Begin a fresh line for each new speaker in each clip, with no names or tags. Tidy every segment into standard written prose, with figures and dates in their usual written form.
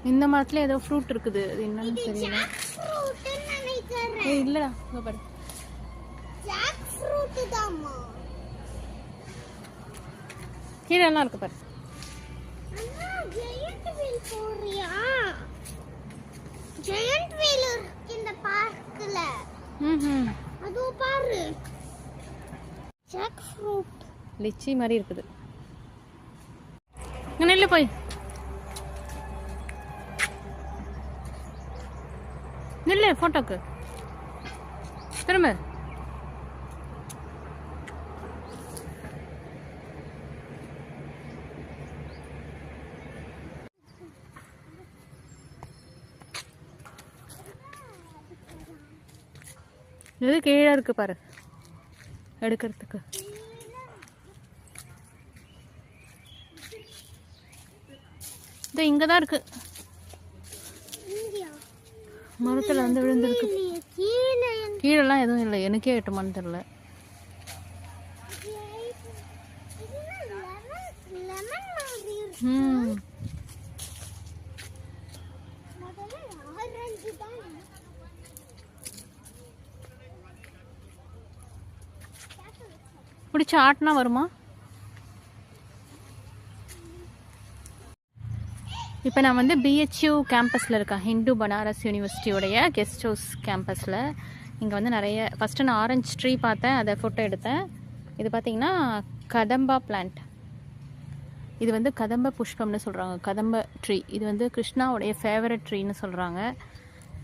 இந்த மரத்துல ஏதோ ஃப்ரூட் இருக்குது, அது என்னன்னு தெரியல. இல்லடா, இங்க பாரு. ஜாக் ஃப்ரூட் தான்மா. கீழ எல்லாம் இருக்கு பாரு. அண்ணா ஜெயண்ட் வீல் போறியா? ஜெயண்ட் வீல் இருக்கு இந்த பார்க்ல. அதோ பாரு. Jack fruit. லிச்சி மாதிரி இருக்குது. இங்க நில்லு போய். நில்லு போட்டோக்கு. திரும்ப. எது கீழே இருக்கு பாரு எடுக்கிறதுக்கு. இது இங்கதான் இருக்கு, மரத்துல வந்து விழுந்திருக்கு. கீழெல்லாம் எதுவும் இல்லை, எனக்கே எட்டுமான்னு தெரியல. பிடிச்ச ஆட்டினா வருமா? இப்போ நான் வந்து பிஹெச்யூ கேம்பஸில் இருக்கேன், ஹிந்து பனாரஸ் யூனிவர்சிட்டியோடைய கெஸ்ட் ஹவுஸ் கேம்பஸில். இங்கே வந்து நிறைய ஃபஸ்ட்டு நான் ஆரஞ்சு ட்ரீ பார்த்தேன், அதை ஃபோட்டோ எடுத்தேன். இது பார்த்திங்கன்னா கதம்பா பிளான்ட். இது வந்து கதம்ப புஷ்பம்னு சொல்கிறாங்க, கதம்ப ட்ரீ. இது வந்து கிருஷ்ணாவுடைய ஃபேவரட் ட்ரீன்னு சொல்கிறாங்க.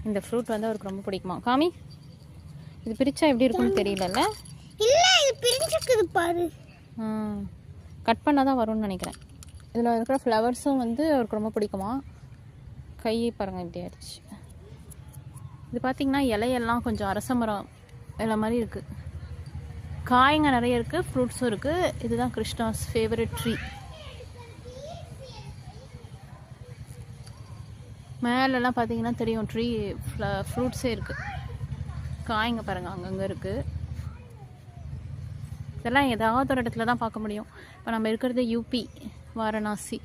இந்த ஃப்ரூட் வந்து அவருக்கு ரொம்ப பிடிக்குமா. காமி, இது பிரித்தா எப்படி இருக்குன்னு தெரியலல்ல. இல்லை, இது பிரிஞ்சுக்குது பாரு. கட் பண்ணால் தான் வரும்னு நினைக்கிறேன். இதில் இருக்கிற ஃப்ளவர்ஸும் வந்து அவருக்கு ரொம்ப பிடிக்குமா. கையை பாருங்கள் இப்படி ஆயிடுச்சு. இது பார்த்திங்கன்னா இலையெல்லாம் கொஞ்சம் அரச மரம் இலை மாதிரி இருக்குது. காய்ங்க நிறைய இருக்குது, ஃப்ரூட்ஸும் இருக்குது. இதுதான் கிருஷ்ணாஸ் ஃபேவரட் ட்ரீ. மேலெல்லாம் பார்த்தீங்கன்னா தெரியும் ட்ரீ ஃப்ரூட்ஸே இருக்குது. காய்ங்க பாருங்கள் அங்கங்கே இருக்குது. இதெல்லாம் ஏதாவது ஒரு இடத்துல தான் பார்க்க முடியும். இப்போ நம்ம இருக்கிறது யூபி வாரணாசி.